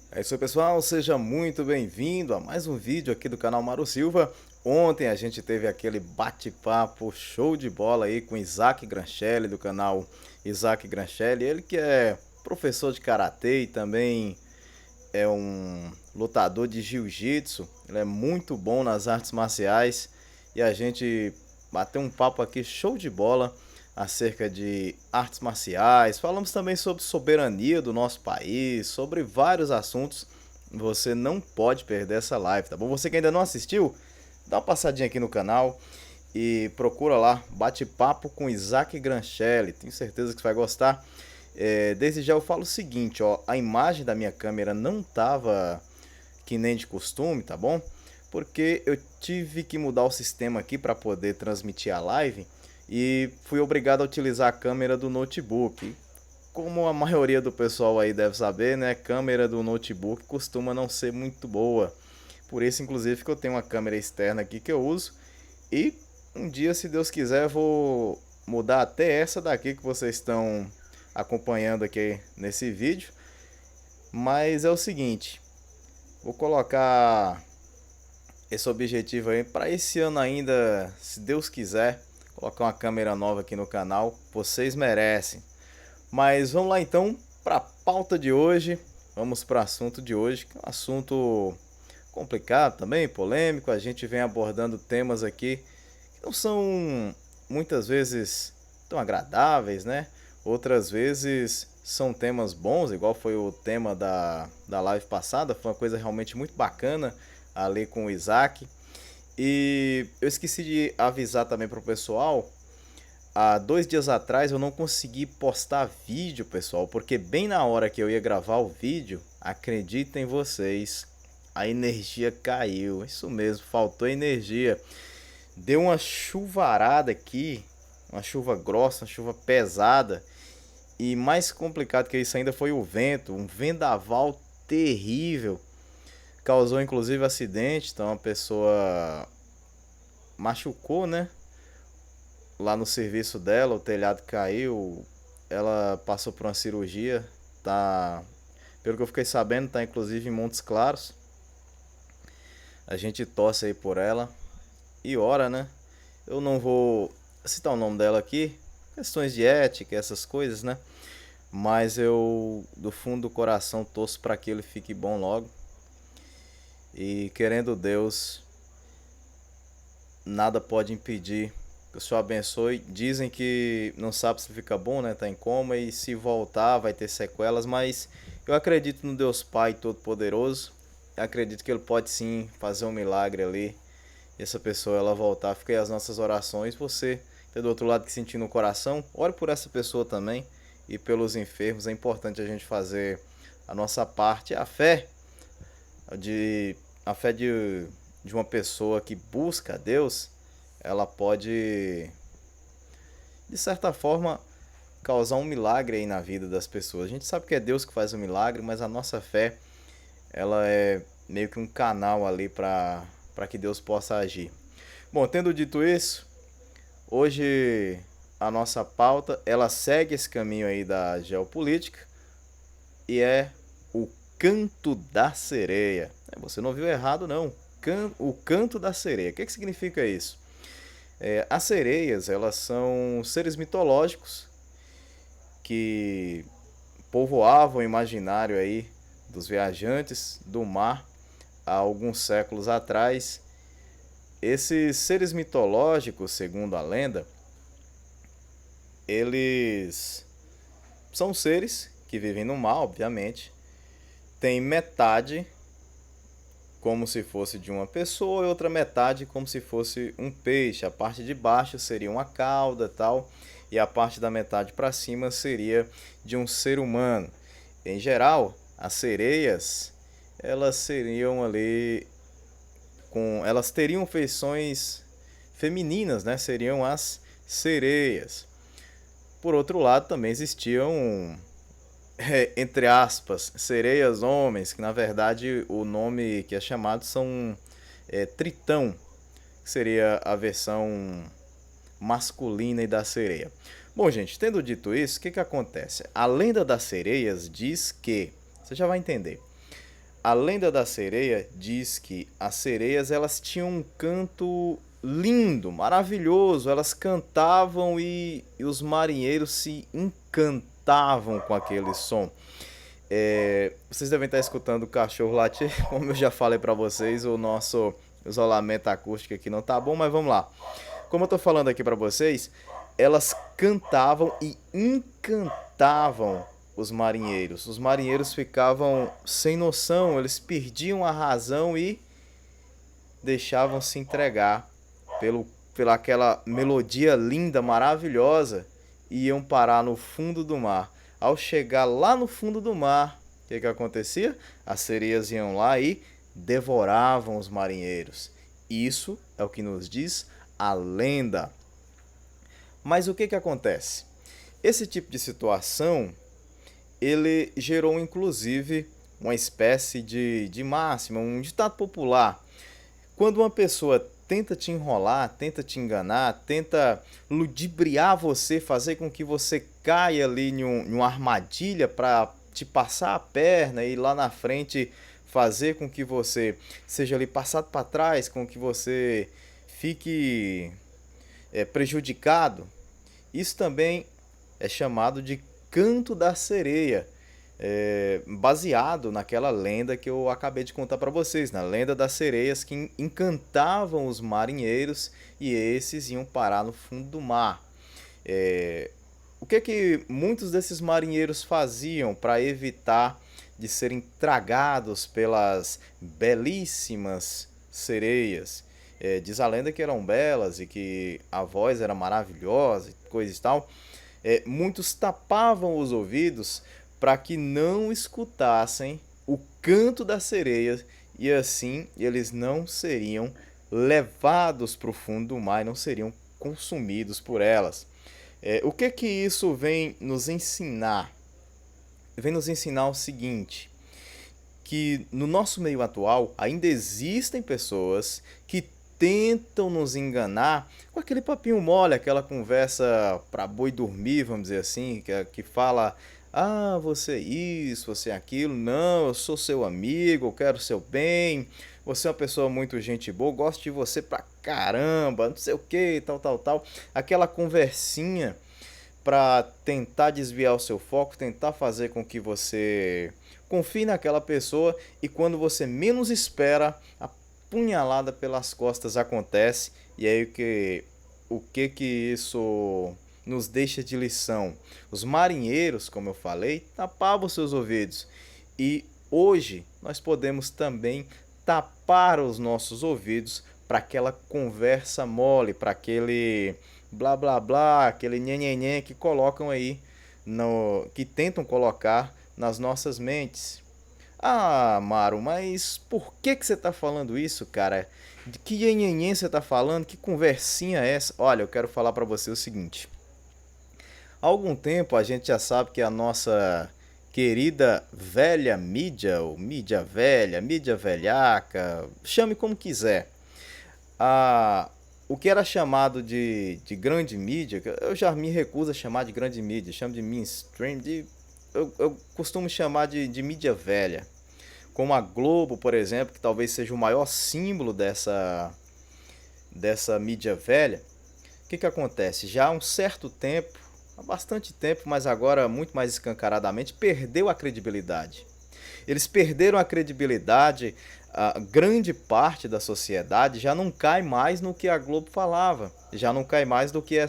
É isso aí, pessoal, seja muito bem-vindo a mais um vídeo aqui do canal Mauro Silva. Ontem a gente teve aquele bate-papo show de bola aí com Isaac Granchelli, do canal Isaac Granchelli. Ele que é professor de karatê e também é um lutador de jiu-jitsu. Ele é muito bom nas artes marciais e a gente bateu um papo aqui show de bola acerca de artes marciais. Falamos também sobre soberania do nosso país, sobre vários assuntos. Você não pode perder essa live, tá bom? Você que ainda não assistiu, dá uma passadinha aqui no canal e procura lá, bate-papo com Isaac Granchelli. Tenho certeza que você vai gostar. Desde já eu falo o seguinte, ó, a imagem da minha câmera não tava que nem de costume, tá bom? Porque eu tive que mudar o sistema aqui para poder transmitir a live e fui obrigado a utilizar a câmera do notebook. Como a maioria do pessoal aí deve saber, né, câmera do notebook costuma não ser muito boa. Por isso, inclusive, que eu tenho uma câmera externa aqui que eu uso e um dia, se Deus quiser, eu vou mudar até essa daqui que vocês estão acompanhando aqui nesse vídeo. Mas é o seguinte, vou colocar esse objetivo aí para esse ano ainda, se Deus quiser, colocar uma câmera nova aqui no canal. Vocês merecem. Mas vamos lá então para a pauta de hoje. Vamos para o assunto de hoje, que é um assunto complicado também, polêmico. A gente vem abordando temas aqui que não são muitas vezes tão agradáveis, né? Outras vezes são temas bons, igual foi o tema da live passada. Foi uma coisa realmente muito bacana ali com o Isaac. E eu esqueci de avisar também pro pessoal. Há 2 dias atrás eu não consegui postar vídeo, pessoal, porque bem na hora que eu ia gravar o vídeo, acreditem vocês, a energia caiu. Isso mesmo, faltou energia. Deu uma chuvarada aqui, uma chuva grossa, uma chuva pesada. E mais complicado que isso ainda foi o vento, um vendaval terrível. Causou inclusive acidente, então a pessoa machucou, né? Lá no serviço dela, o telhado caiu, ela passou por uma cirurgia, tá, pelo que eu fiquei sabendo, tá inclusive em Montes Claros. A gente torce aí por ela e ora, né? Eu não vou citar o nome dela aqui, questões de ética, essas coisas, né? Mas eu, do fundo do coração, torço para que ele fique bom logo. E querendo Deus, nada pode impedir que o Senhor abençoe. Dizem que não sabe se fica bom, né? Tá em coma e se voltar vai ter sequelas, mas eu acredito no Deus Pai Todo-Poderoso. Acredito que Ele pode sim fazer um milagre ali. E essa pessoa ela voltar. Fica aí as nossas orações. Você tá do outro lado que sentir no coração, ore por essa pessoa também e pelos enfermos. É importante a gente fazer a nossa parte. De a fé de uma pessoa que busca a Deus, ela pode, de certa forma, causar um milagre aí na vida das pessoas. A gente sabe que é Deus que faz o milagre, mas a nossa fé, ela é meio que um canal ali para que Deus possa agir. Bom, tendo dito isso, hoje a nossa pauta, ela segue esse caminho aí da geopolítica e é o canto da sereia. Você não viu errado não, o canto da sereia. O que significa isso? As sereias, elas são seres mitológicos que povoavam o imaginário aí dos viajantes do mar há alguns séculos atrás. Esses seres mitológicos, segundo a lenda, eles são seres que vivem no mar, obviamente. Tem metade como se fosse de uma pessoa e outra metade como se fosse um peixe. A parte de baixo seria uma cauda, tal, e a parte da metade para cima seria de um ser humano. Em geral, as sereias, elas seriam ali elas teriam feições femininas, né? Seriam as sereias. Por outro lado, também existiam entre aspas, sereias homens, que na verdade o nome que é chamado são tritão, que seria a versão masculina e da sereia. Bom, gente, tendo dito isso, o que acontece? A lenda das sereias diz que, você já vai entender, A lenda da sereia diz que as sereias elas tinham um canto lindo, maravilhoso. Elas cantavam e os marinheiros se encantavam com aquele som. Vocês devem estar escutando o cachorro latir, como eu já falei para vocês, o nosso isolamento acústico aqui não tá bom, mas vamos lá. Como eu tô falando aqui para vocês, elas cantavam e encantavam os marinheiros. Os marinheiros ficavam sem noção, eles perdiam a razão e deixavam se entregar pela aquela melodia linda, maravilhosa, e iam parar no fundo do mar. Ao chegar lá no fundo do mar, o que acontecia? As sereias iam lá e devoravam os marinheiros. Isso é o que nos diz a lenda. Mas o que acontece? Esse tipo de situação, ele gerou inclusive uma espécie de máxima, um ditado popular. Quando uma pessoa tenta te enrolar, tenta te enganar, tenta ludibriar você, fazer com que você caia ali em uma armadilha para te passar a perna e lá na frente fazer com que você seja ali passado para trás, com que você fique prejudicado, isso também é chamado de canto da sereia, baseado naquela lenda que eu acabei de contar para vocês, na lenda das sereias que encantavam os marinheiros e esses iam parar no fundo do mar. O que muitos desses marinheiros faziam para evitar de serem tragados pelas belíssimas sereias? Diz a lenda que eram belas e que a voz era maravilhosa e coisa e tal. Muitos tapavam os ouvidos para que não escutassem o canto da sereia e assim eles não seriam levados para o fundo do mar e não seriam consumidos por elas. O que isso vem nos ensinar? Vem nos ensinar o seguinte, que no nosso meio atual ainda existem pessoas que tentam nos enganar com aquele papinho mole, aquela conversa para boi dormir, vamos dizer assim, que fala: ah, você é isso, você é aquilo, não, eu sou seu amigo, eu quero seu bem, você é uma pessoa muito gente boa, gosto de você pra caramba, não sei o que, tal, tal, tal. Aquela conversinha para tentar desviar o seu foco, tentar fazer com que você confie naquela pessoa e quando você menos espera, a punhalada pelas costas acontece. E aí o que isso nos deixa de lição? Os marinheiros, como eu falei, tapavam seus ouvidos e hoje nós podemos também tapar os nossos ouvidos para aquela conversa mole, para aquele blá blá blá, aquele nhenhenhen que colocam aí, que tentam colocar nas nossas mentes. Ah, Maru, mas por que você está falando isso, cara? De que nhenhenhen você está falando? Que conversinha é essa? Olha, eu quero falar para você o seguinte. Há algum tempo a gente já sabe que a nossa querida velha mídia, ou mídia velha, mídia velhaca, chame como quiser, o que era chamado de grande mídia, eu já me recuso a chamar de grande mídia, chamo de mainstream, eu costumo chamar de mídia velha, como a Globo, por exemplo, que talvez seja o maior símbolo dessa mídia velha. O que acontece? Já há um certo tempo, há bastante tempo, mas agora muito mais escancaradamente, perdeu a credibilidade. Eles perderam a credibilidade, a grande parte da sociedade já não cai mais no que a Globo falava, já não cai mais do que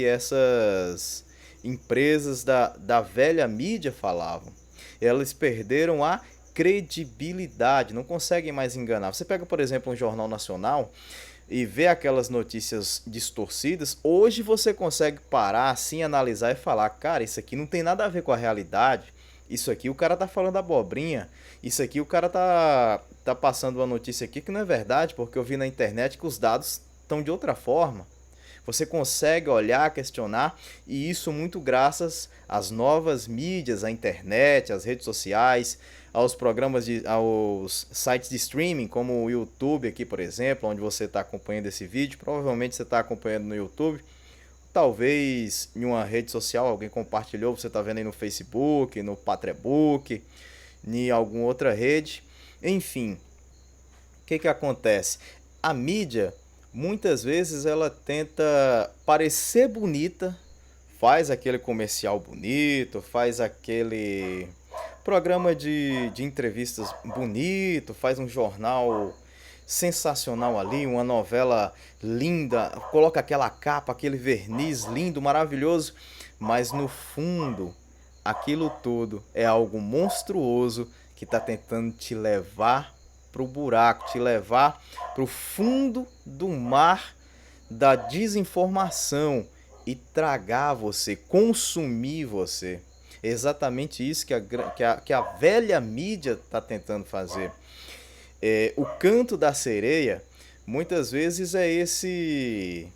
essas empresas da velha mídia falavam. Elas perderam a credibilidade, não conseguem mais enganar. Você pega, por exemplo, um jornal nacional e vê aquelas notícias distorcidas, hoje você consegue parar assim, analisar e falar: cara, isso aqui não tem nada a ver com a realidade, isso aqui o cara tá falando abobrinha, isso aqui o cara tá passando uma notícia aqui que não é verdade, porque eu vi na internet que os dados estão de outra forma. Você consegue olhar, questionar, e isso muito graças às novas mídias, à internet, às redes sociais, aos sites de streaming, como o YouTube aqui, por exemplo, onde você está acompanhando esse vídeo. Provavelmente você está acompanhando no YouTube, talvez em uma rede social, alguém compartilhou, você está vendo aí no Facebook, no Patrebook, em alguma outra rede. Enfim, o que que acontece? A mídia, muitas vezes, ela tenta parecer bonita, faz aquele comercial bonito, faz aquele programa de entrevistas bonito, faz um jornal sensacional ali, uma novela linda, coloca aquela capa, aquele verniz lindo, maravilhoso, mas no fundo, aquilo tudo é algo monstruoso que está tentando te levar para o buraco, te levar para o fundo do mar da desinformação e tragar você, consumir você. É exatamente isso que a velha mídia está tentando fazer. O canto da sereia, muitas vezes, é esse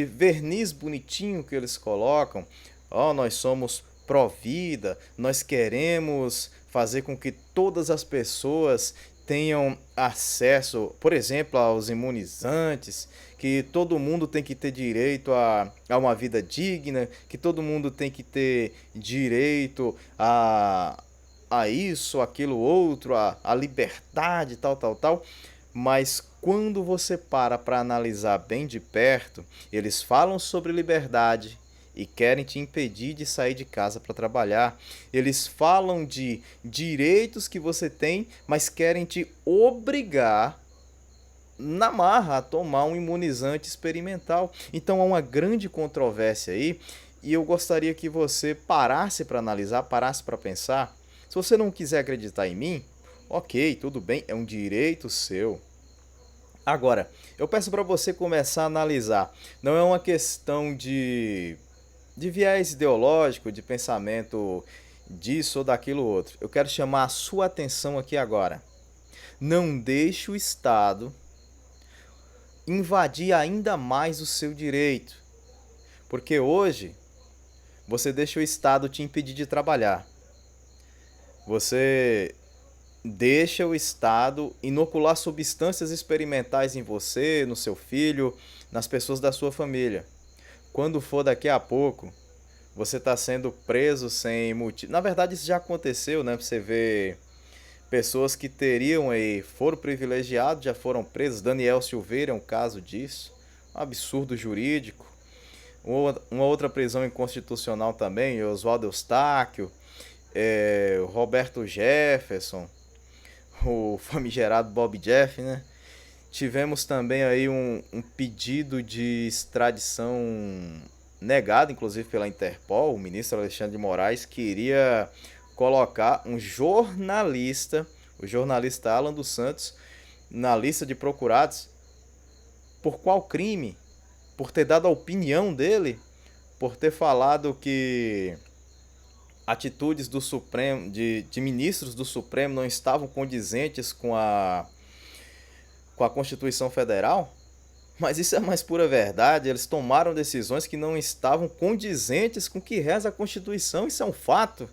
verniz bonitinho que eles colocam. Ó, nós somos pró-vida, nós queremos fazer com que todas as pessoas tenham acesso, por exemplo, aos imunizantes, que todo mundo tem que ter direito a uma vida digna, que todo mundo tem que ter direito a isso, aquilo outro, a liberdade, tal, tal, tal. Mas quando você para analisar bem de perto, eles falam sobre liberdade e querem te impedir de sair de casa para trabalhar. Eles falam de direitos que você tem, mas querem te obrigar na marra a tomar um imunizante experimental. Então há uma grande controvérsia aí e eu gostaria que você parasse para analisar, parasse para pensar. Se você não quiser acreditar em mim, ok, tudo bem, é um direito seu. Agora, eu peço para você começar a analisar. Não é uma questão de viés ideológico, de pensamento disso ou daquilo outro. Eu quero chamar a sua atenção aqui agora. Não deixe o Estado invadir ainda mais o seu direito. Porque hoje você deixa o Estado te impedir de trabalhar. Você deixa o Estado inocular substâncias experimentais em você, no seu filho, nas pessoas da sua família. Quando for daqui a pouco, você está sendo preso sem motivo. Na verdade, isso já aconteceu, né? Você vê pessoas que teriam aí, foram privilegiados, já foram presos. Daniel Silveira é um caso disso. Um absurdo jurídico. Uma outra prisão inconstitucional também, Oswaldo Eustáquio, o Roberto Jefferson, o famigerado Bob Jeff, né? Tivemos também aí um pedido de extradição negado, inclusive pela Interpol. O ministro Alexandre de Moraes queria colocar um jornalista, o jornalista Alan dos Santos, na lista de procurados. Por qual crime? Por ter dado a opinião dele? Por ter falado que atitudes do Supremo, de ministros do Supremo não estavam condizentes com a Constituição Federal? Mas isso é a mais pura verdade. Eles tomaram decisões que não estavam condizentes com o que reza a Constituição. Isso é um fato.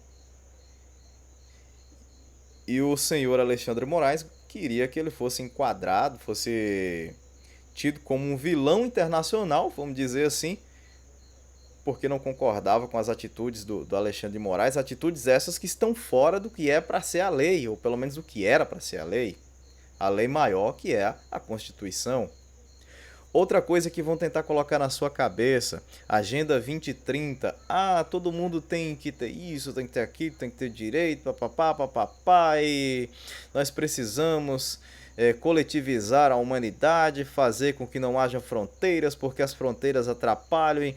E o senhor Alexandre Moraes queria que ele fosse enquadrado, fosse tido como um vilão internacional, vamos dizer assim, porque não concordava com as atitudes do Alexandre de Moraes, atitudes essas que estão fora do que é para ser a lei, ou pelo menos do que era para ser a lei maior, que é a Constituição. Outra coisa que vão tentar colocar na sua cabeça, Agenda 2030, todo mundo tem que ter isso, tem que ter aquilo, tem que ter direito, papapá, papapá, e nós precisamos coletivizar a humanidade, fazer com que não haja fronteiras, porque as fronteiras atrapalham. E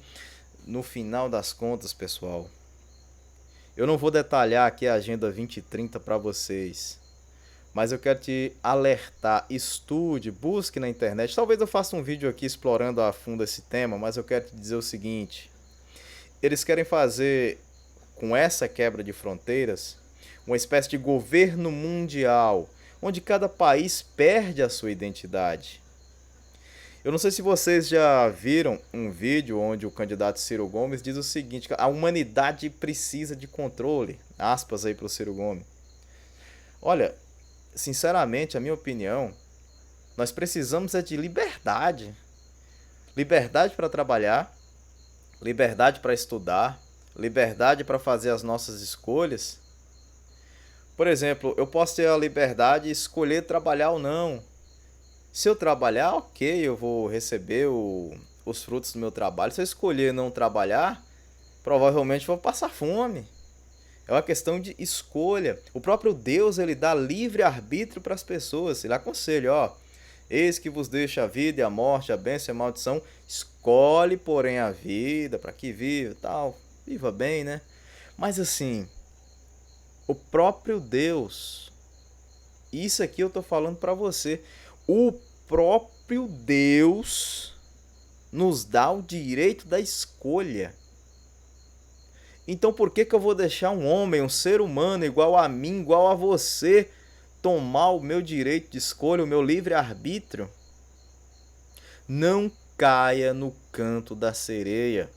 no final das contas, pessoal, eu não vou detalhar aqui a Agenda 2030 para vocês, mas eu quero te alertar, estude, busque na internet. Talvez eu faça um vídeo aqui explorando a fundo esse tema, mas eu quero te dizer o seguinte. Eles querem fazer, com essa quebra de fronteiras, uma espécie de governo mundial, onde cada país perde a sua identidade. Eu não sei se vocês já viram um vídeo onde o candidato Ciro Gomes diz o seguinte: a humanidade precisa de controle. Aspas aí para o Ciro Gomes. Olha, sinceramente, a minha opinião, nós precisamos de liberdade. Liberdade para trabalhar, liberdade para estudar, liberdade para fazer as nossas escolhas. Por exemplo, eu posso ter a liberdade de escolher trabalhar ou não. Se eu trabalhar, ok, eu vou receber os frutos do meu trabalho. Se eu escolher não trabalhar, provavelmente vou passar fome. É uma questão de escolha. O próprio Deus, ele dá livre arbítrio para as pessoas. Ele aconselha, ó, eis que vos deixa a vida e a morte, a bênção e a maldição. Escolhe, porém, a vida, para que viva, tal. Viva bem, né? Mas assim, o próprio Deus, isso aqui eu tô falando para você, o próprio Deus nos dá o direito da escolha. Então por que eu vou deixar um homem, um ser humano igual a mim, igual a você, tomar o meu direito de escolha, o meu livre-arbítrio? Não caia no canto da sereia.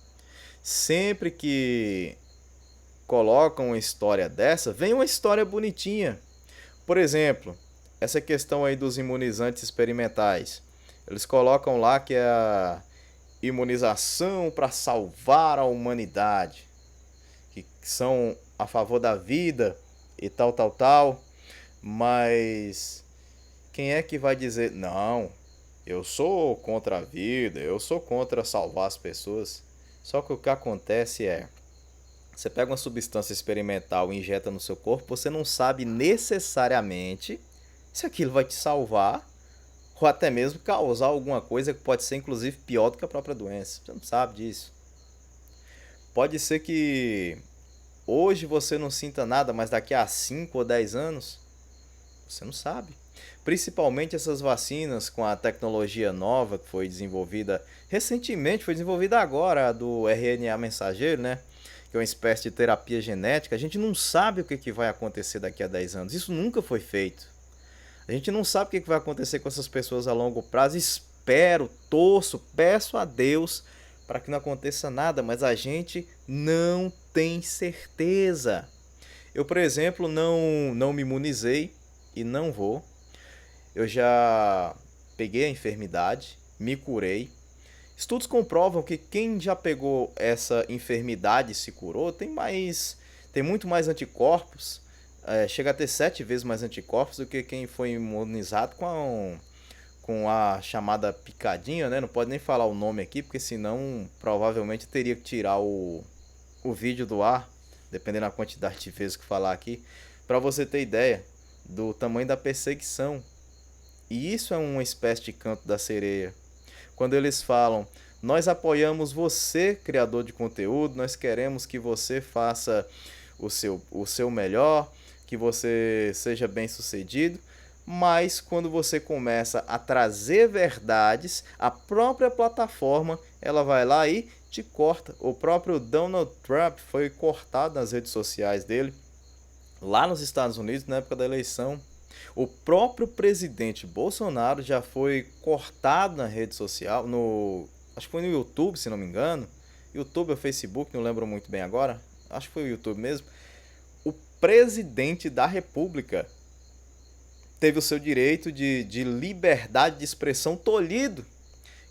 Sempre que colocam uma história dessa, vem uma história bonitinha. Por exemplo, essa questão aí dos imunizantes experimentais. Eles colocam lá que é a imunização para salvar a humanidade, que são a favor da vida e tal, tal, tal. Mas quem é que vai dizer, não, eu sou contra a vida, eu sou contra salvar as pessoas? Só que o que acontece é, você pega uma substância experimental e injeta no seu corpo, você não sabe necessariamente se aquilo vai te salvar ou até mesmo causar alguma coisa que pode ser inclusive pior do que a própria doença. Você não sabe disso. Pode ser que hoje você não sinta nada, mas daqui a 5 ou 10 anos, você não sabe. Principalmente essas vacinas com a tecnologia nova que foi desenvolvida recentemente, foi desenvolvida agora, a do RNA mensageiro, né? Que é uma espécie de terapia genética. A gente não sabe o que vai acontecer daqui a 10 anos. Isso nunca foi feito. A gente não sabe o que vai acontecer com essas pessoas a longo prazo. Espero, torço, peço a Deus para que não aconteça nada, mas a gente não tem certeza. Eu, por exemplo, não me imunizei e não vou. Eu já peguei a enfermidade, me curei. Estudos comprovam que quem já pegou essa enfermidade e se curou tem muito mais anticorpos, chega a ter 7 vezes mais anticorpos do que quem foi imunizado com a chamada picadinha, né? Não pode nem falar o nome aqui, porque senão provavelmente teria que tirar o vídeo do ar, dependendo da quantidade de vezes que falar aqui, para você ter ideia do tamanho da perseguição. E isso é uma espécie de canto da sereia. Quando eles falam, nós apoiamos você, criador de conteúdo, nós queremos que você faça o seu melhor, que você seja bem sucedido, mas quando você começa a trazer verdades, a própria plataforma ela vai lá e te corta. O próprio Donald Trump foi cortado nas redes sociais dele, lá nos Estados Unidos, na época da eleição. O próprio presidente Bolsonaro já foi cortado na rede social, acho que foi no YouTube, se não me engano. YouTube ou Facebook, não lembro muito bem agora. Acho que foi o YouTube mesmo. O presidente da República teve o seu direito de liberdade de expressão tolhido.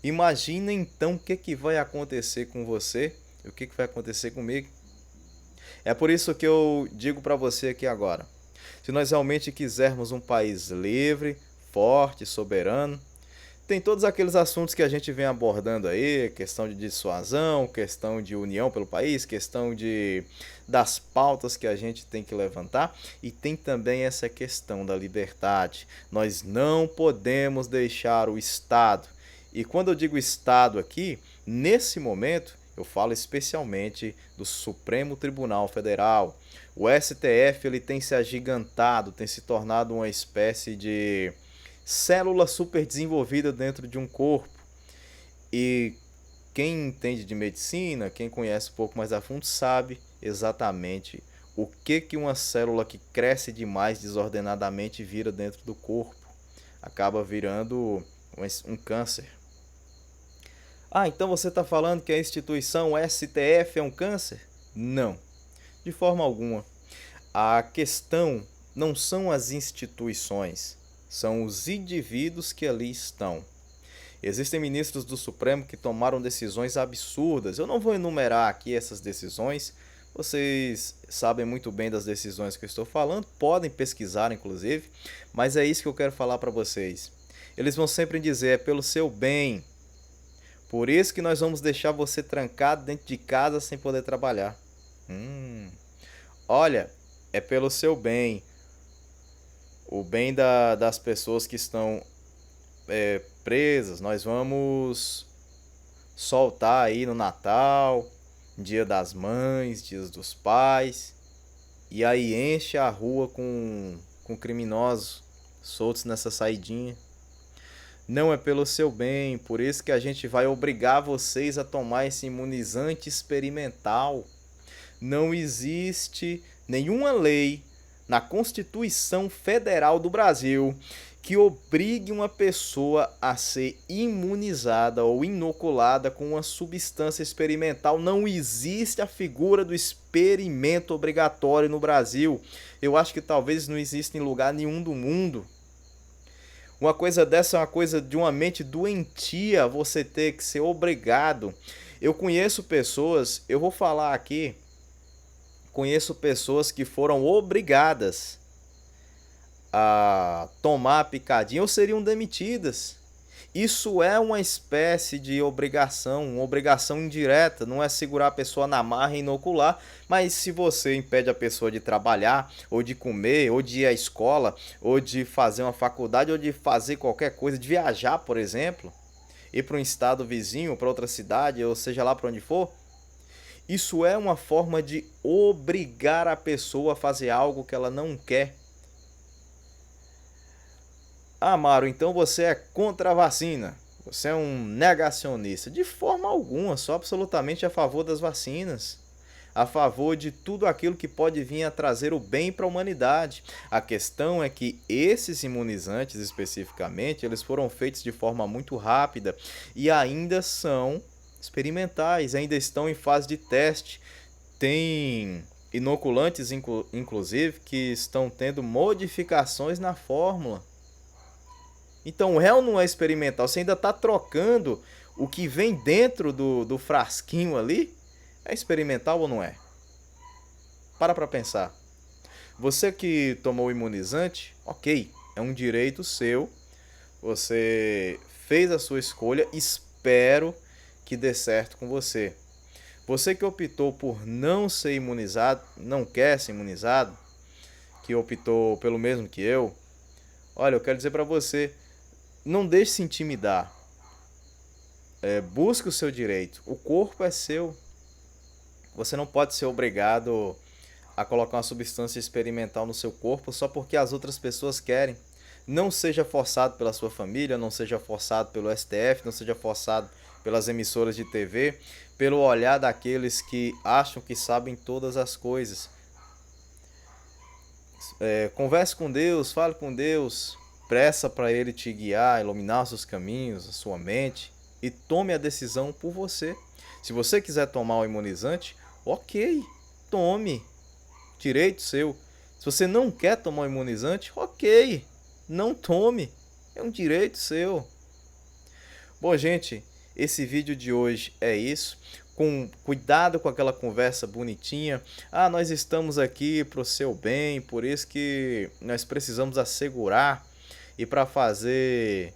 Imagina então o que vai acontecer com você e o que vai acontecer comigo. É por isso que eu digo para você aqui agora. Se nós realmente quisermos um país livre, forte, soberano, tem todos aqueles assuntos que a gente vem abordando aí, questão de dissuasão, questão de união pelo país, questão das pautas que a gente tem que levantar, e tem também essa questão da liberdade. Nós não podemos deixar o Estado, e quando eu digo Estado aqui, nesse momento, eu falo especialmente do Supremo Tribunal Federal. O STF ele tem se agigantado, tem se tornado uma espécie de célula super desenvolvida dentro de um corpo. E quem entende de medicina, quem conhece um pouco mais a fundo, sabe exatamente o que uma célula que cresce demais desordenadamente vira dentro do corpo. Acaba virando um câncer. Ah, então você está falando que a instituição STF é um câncer? Não, de forma alguma. A questão não são as instituições, são os indivíduos que ali estão. Existem ministros do Supremo que tomaram decisões absurdas. Eu não vou enumerar aqui essas decisões Vocês sabem muito bem das decisões que eu estou falando, podem pesquisar inclusive, mas é isso que eu quero falar para vocês. Eles vão sempre dizer, é pelo seu bem. Por isso que nós vamos deixar você trancado dentro de casa sem poder trabalhar. Olha, é pelo seu bem. O bem das pessoas que estão presas. Nós vamos soltar aí no Natal, Dia das Mães, Dias dos Pais. E aí enche a rua com criminosos soltos nessa saidinha. Não é pelo seu bem, por isso que a gente vai obrigar vocês a tomar esse imunizante experimental. Não existe nenhuma lei na Constituição Federal do Brasil que obrigue uma pessoa a ser imunizada ou inoculada com uma substância experimental. Não existe a figura do experimento obrigatório no Brasil. Eu acho que talvez não exista em lugar nenhum do mundo. Uma coisa dessa é uma coisa de uma mente doentia, você ter que ser obrigado. Eu conheço pessoas, eu vou falar aqui, conheço pessoas que foram obrigadas a tomar a picadinha ou seriam demitidas. Isso é uma espécie de obrigação, uma obrigação indireta, não é segurar a pessoa na marra e inocular, mas se você impede a pessoa de trabalhar, ou de comer, ou de ir à escola, ou de fazer uma faculdade, ou de fazer qualquer coisa, de viajar, por exemplo, ir para um estado vizinho, para outra cidade, ou seja lá para onde for, isso é uma forma de obrigar a pessoa a fazer algo que ela não quer. Ah, Mário, então você é contra a vacina. Você é um negacionista. De forma alguma, sou absolutamente a favor das vacinas. A favor de tudo aquilo que pode vir a trazer o bem para a humanidade. A questão é que esses imunizantes especificamente, eles foram feitos de forma muito rápida e ainda são experimentais, ainda estão em fase de teste. Tem inoculantes, inclusive, que estão tendo modificações na fórmula. Então o réu não é experimental, você ainda está trocando o que vem dentro do frasquinho ali. É experimental ou não é? Para pensar. Você que tomou o imunizante, ok, é um direito seu. Você fez a sua escolha, espero que dê certo com você. Você que optou por não ser imunizado, não quer ser imunizado, que optou pelo mesmo que eu, olha, eu quero dizer para você, não deixe se intimidar. Busque o seu direito. O corpo é seu. Você não pode ser obrigado a colocar uma substância experimental no seu corpo só porque as outras pessoas querem. Não seja forçado pela sua família, não seja forçado pelo STF, não seja forçado pelas emissoras de TV, pelo olhar daqueles que acham que sabem todas as coisas. Converse com Deus, fale com Deus, peça para Ele te guiar, iluminar os seus caminhos, a sua mente e tome a decisão por você. Se você quiser tomar o imunizante, ok, tome, direito seu. Se você não quer tomar o imunizante, ok, não tome, é um direito seu. Bom, gente, esse vídeo de hoje é isso. Cuidado com aquela conversa bonitinha. Ah, nós estamos aqui para o seu bem, por isso que nós precisamos assegurar. E para fazer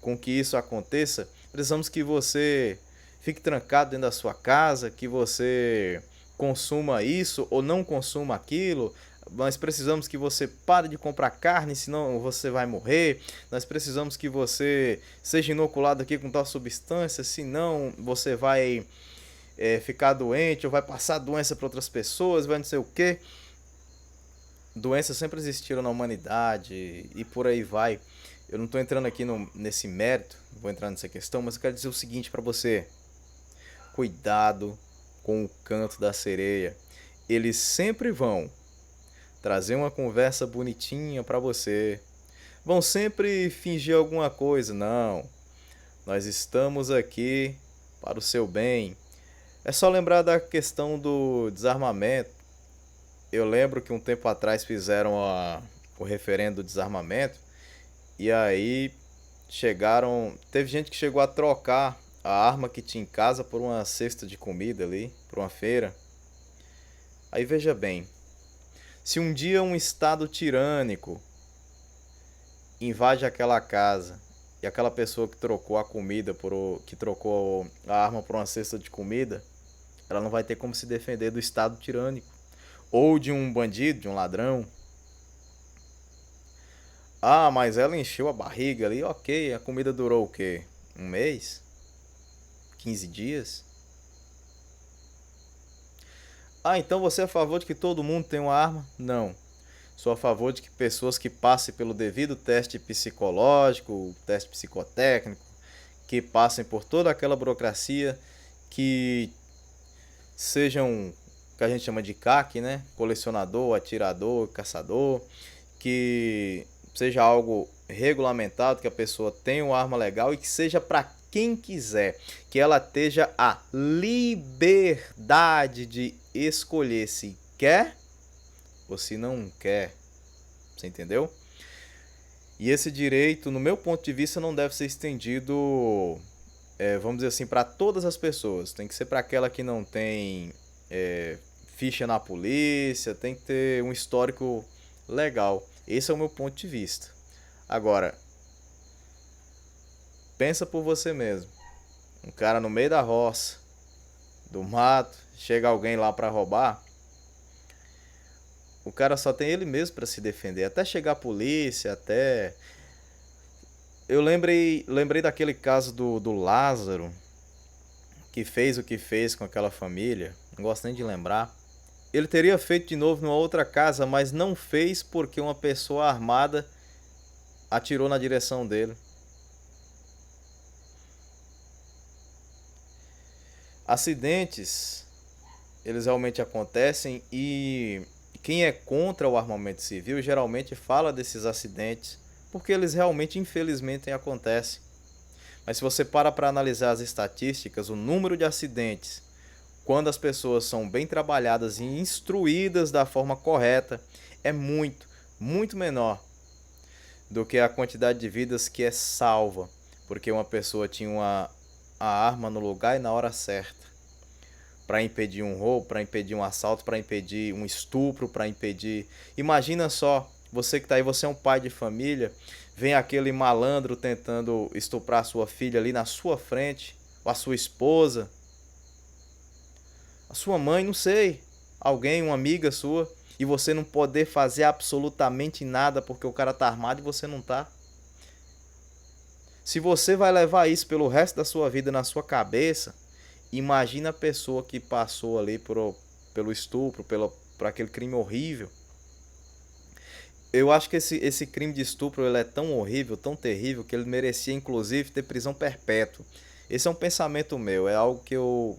com que isso aconteça, precisamos que você fique trancado dentro da sua casa, que você consuma isso ou não consuma aquilo. Nós precisamos que você pare de comprar carne, senão você vai morrer. Nós precisamos que você seja inoculado aqui com tal substância, senão você vai ficar doente ou vai passar doença para outras pessoas, vai não sei o quê. Doenças sempre existiram na humanidade e por aí vai. Eu não estou entrando aqui nesse mérito, não vou entrar nessa questão, mas eu quero dizer o seguinte para você. Cuidado com o canto da sereia. Eles sempre vão trazer uma conversa bonitinha para você. Vão sempre fingir alguma coisa. Não, nós estamos aqui para o seu bem. É só lembrar da questão do desarmamento. Eu lembro que um tempo atrás fizeram o referendo do desarmamento e aí teve gente que chegou a trocar a arma que tinha em casa por uma cesta de comida ali, por uma feira. Aí veja bem, se um dia um estado tirânico invade aquela casa e aquela pessoa que trocou a comida que trocou a arma por uma cesta de comida, ela não vai ter como se defender do estado tirânico ou de um bandido, de um ladrão. Ah, mas ela encheu a barriga ali, ok, a comida durou o quê? Um mês? 15 dias? Ah, então você é a favor de que todo mundo tenha uma arma? Não. Sou a favor de que pessoas que passem pelo devido teste psicológico, teste psicotécnico, que passem por toda aquela burocracia, que sejam, que a gente chama de CAC, né? Colecionador, atirador, caçador, que seja algo regulamentado, que a pessoa tenha uma arma legal e que seja para quem quiser, que ela tenha a liberdade de escolher se quer ou se não quer. Você entendeu? E esse direito, no meu ponto de vista, não deve ser estendido, vamos dizer assim, para todas as pessoas. Tem que ser para aquela que não tem ficha na polícia, tem que ter um histórico legal. Esse é o meu ponto de vista. Agora, pensa por você mesmo. Um cara no meio da roça, do mato, chega alguém lá para roubar, o cara só tem ele mesmo para se defender. Até chegar a polícia, até... Eu lembrei daquele caso do Lázaro, que fez o que fez com aquela família. Não gosto nem de lembrar. Ele teria feito de novo numa outra casa, mas não fez porque uma pessoa armada atirou na direção dele. Acidentes, eles realmente acontecem e quem é contra o armamento civil geralmente fala desses acidentes, porque eles realmente, infelizmente, acontecem. Mas se você para analisar as estatísticas, o número de acidentes, quando as pessoas são bem trabalhadas e instruídas da forma correta, é muito, muito menor do que a quantidade de vidas que é salva, porque uma pessoa tinha a arma no lugar e na hora certa, para impedir um roubo, para impedir um assalto, para impedir um estupro, para impedir... Imagina só, você que está aí, você é um pai de família, vem aquele malandro tentando estuprar a sua filha ali na sua frente, ou a sua esposa, a sua mãe, não sei, alguém, uma amiga sua, e você não poder fazer absolutamente nada porque o cara tá armado e você não tá. Se você vai levar isso pelo resto da sua vida na sua cabeça, imagina a pessoa que passou ali pelo estupro, por aquele crime horrível. Eu acho que esse crime de estupro ele é tão horrível, tão terrível, que ele merecia inclusive ter prisão perpétua. Esse é um pensamento meu, é algo que eu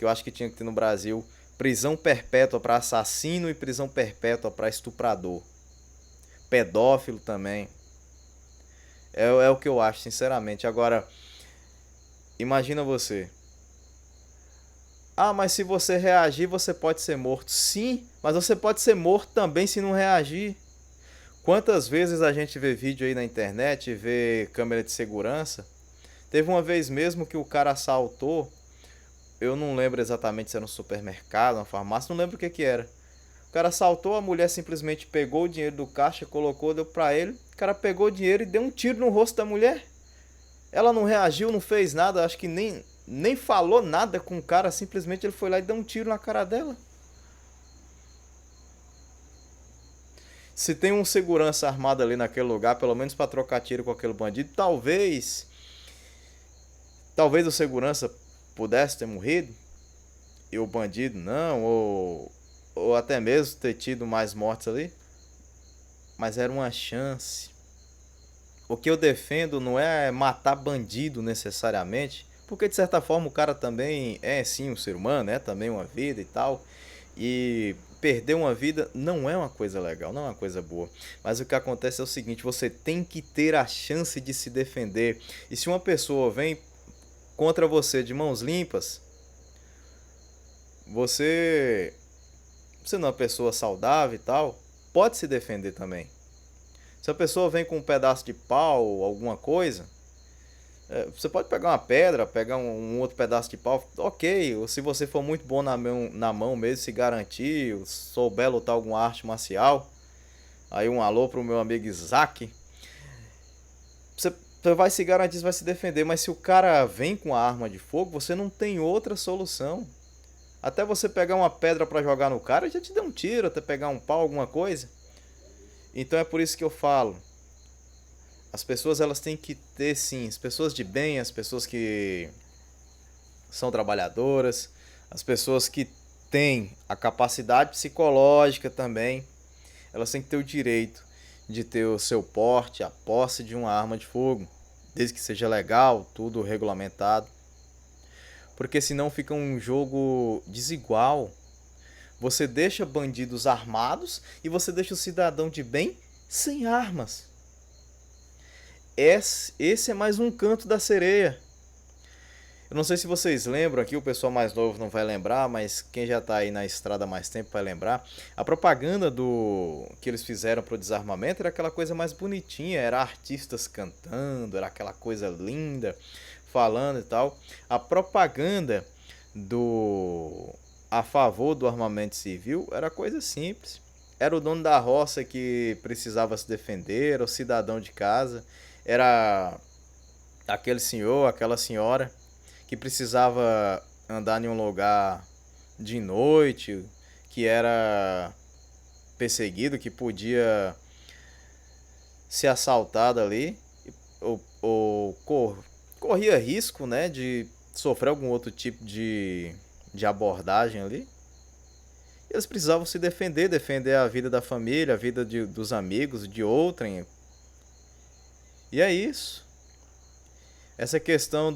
acho que tinha que ter no Brasil. Prisão perpétua para assassino e prisão perpétua para estuprador. Pedófilo também. É o que eu acho, sinceramente. Agora, imagina você. Ah, mas se você reagir, você pode ser morto. Sim, mas você pode ser morto também se não reagir. Quantas vezes a gente vê vídeo aí na internet, vê câmera de segurança? Teve uma vez mesmo que o cara assaltou, eu não lembro exatamente se era um supermercado, uma farmácia, não lembro o que era. O cara assaltou, a mulher simplesmente pegou o dinheiro do caixa, colocou, deu pra ele. O cara pegou o dinheiro e deu um tiro no rosto da mulher. Ela não reagiu, não fez nada, acho que nem falou nada com o cara, simplesmente ele foi lá e deu um tiro na cara dela. Se tem um segurança armado ali naquele lugar, pelo menos para trocar tiro com aquele bandido, talvez o segurança pudesse ter morrido e o bandido não, ou até mesmo ter tido mais mortes ali, mas era uma chance. O que eu defendo não é matar bandido necessariamente, porque de certa forma o cara também é sim um ser humano, é também uma vida e tal, e perder uma vida não é uma coisa legal, não é uma coisa boa. Mas o que acontece é o seguinte, você tem que ter a chance de se defender. E se uma pessoa vem contra você de mãos limpas, você não é uma pessoa saudável e tal, pode se defender também. Se a pessoa vem com um pedaço de pau ou alguma coisa, Você pode pegar uma pedra, pegar um outro pedaço de pau, ok. Ou se você for muito bom na mão mesmo, se garantir, souber lutar alguma arte marcial, aí um alô pro meu amigo Isaac. Você vai se garantir, você vai se defender, mas se o cara vem com a arma de fogo, você não tem outra solução. Até você pegar uma pedra pra jogar no cara, já te deu um tiro, até pegar um pau, alguma coisa. Então é por isso que eu falo, as pessoas elas têm que ter sim, as pessoas de bem, as pessoas que são trabalhadoras, as pessoas que têm a capacidade psicológica também, elas têm que ter o direito de ter o seu porte, a posse de uma arma de fogo, desde que seja legal, tudo regulamentado. Porque senão fica um jogo desigual. Você deixa bandidos armados e você deixa o cidadão de bem sem armas. Esse é mais um canto da sereia. Eu não sei se vocês lembram aqui, o pessoal mais novo não vai lembrar, mas quem já está aí na estrada há mais tempo vai lembrar. A propaganda que eles fizeram para o desarmamento era aquela coisa mais bonitinha, era artistas cantando, era aquela coisa linda, falando e tal. A propaganda a favor do armamento civil era coisa simples. Era o dono da roça que precisava se defender, era o cidadão de casa, era aquele senhor, aquela senhora que precisava andar em um lugar de noite, que era perseguido, que podia ser assaltado ali, ou corria risco, né, de sofrer algum outro tipo de abordagem ali. Eles precisavam se defender a vida da família, a vida dos amigos, de outrem. E é isso. Essa questão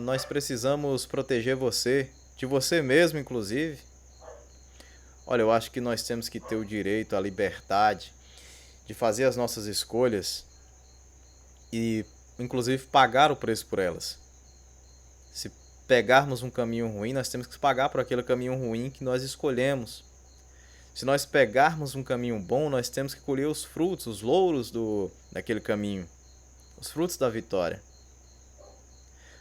nós precisamos proteger você, de você mesmo inclusive. Olha, eu acho que nós temos que ter o direito, a liberdade de fazer as nossas escolhas e inclusive pagar o preço por elas. Se pegarmos um caminho ruim, nós temos que pagar por aquele caminho ruim que nós escolhemos. Se nós pegarmos um caminho bom, nós temos que colher os frutos, os louros daquele caminho, os frutos da vitória.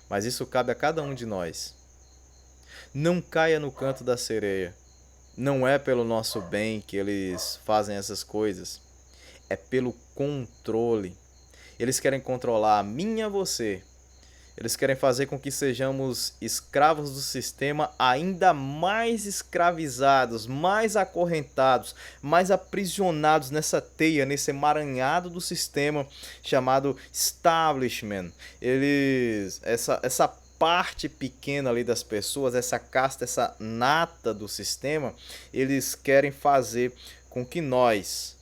Mas isso cabe a cada um de nós. Não caia no canto da sereia. Não é pelo nosso bem que eles fazem essas coisas. É pelo controle. Eles querem controlar a mim e a você. Eles querem fazer com que sejamos escravos do sistema, ainda mais escravizados, mais acorrentados, mais aprisionados nessa teia, nesse emaranhado do sistema chamado establishment. Essa parte pequena ali das pessoas, essa casta, essa nata do sistema, eles querem fazer com que nós,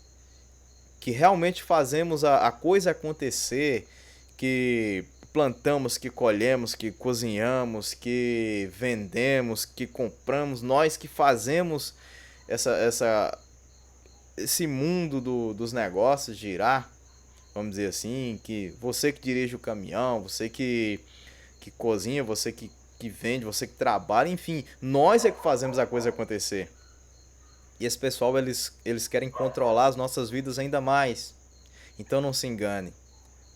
que realmente fazemos a coisa acontecer, que plantamos, que colhemos, que cozinhamos, que vendemos, que compramos, nós que fazemos esse mundo dos negócios girar, vamos dizer assim, que você que dirige o caminhão, você que cozinha, você que vende, você que trabalha, enfim, nós é que fazemos a coisa acontecer. E esse pessoal, eles querem controlar as nossas vidas ainda mais. Então não se engane.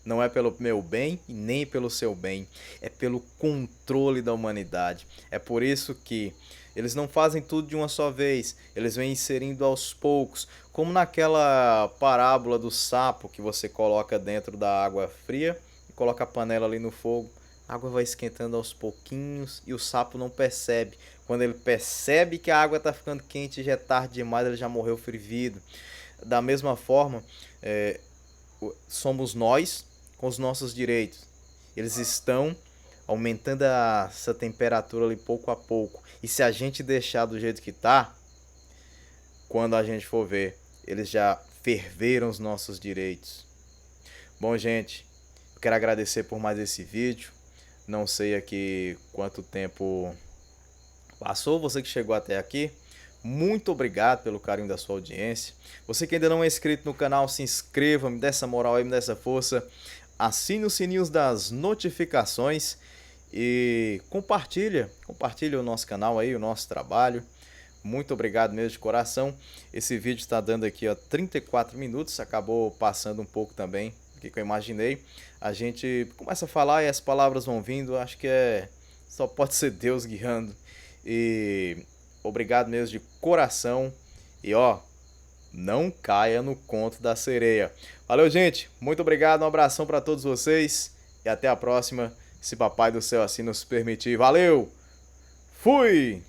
Não é pelo meu bem e nem pelo seu bem. É pelo controle da humanidade. É por isso que eles não fazem tudo de uma só vez. Eles vêm inserindo aos poucos. Como naquela parábola do sapo que você coloca dentro da água fria e coloca a panela ali no fogo. A água vai esquentando aos pouquinhos e o sapo não percebe. Quando ele percebe que a água está ficando quente, já é tarde demais, ele já morreu fervido. Da mesma forma, somos nós com os nossos direitos. Eles estão aumentando essa temperatura ali pouco a pouco. E se a gente deixar do jeito que está, quando a gente for ver, eles já ferveram os nossos direitos. Bom, gente, eu quero agradecer por mais esse vídeo. Não sei aqui quanto tempo passou, você que chegou até aqui. Muito obrigado pelo carinho da sua audiência. Você que ainda não é inscrito no canal, se inscreva, me dê essa moral aí, me dê essa força. Assine os sininhos das notificações e compartilha o nosso canal aí, o nosso trabalho. Muito obrigado mesmo de coração. Esse vídeo está dando aqui 34 minutos, acabou passando um pouco também, porque aqui que eu imaginei. A gente começa a falar e as palavras vão vindo, acho que só pode ser Deus guiando. E obrigado mesmo de coração. E ó, não caia no conto da sereia. Valeu, gente. Muito obrigado. Um abração para todos vocês. E até a próxima, se Papai do Céu assim nos permitir. Valeu! Fui!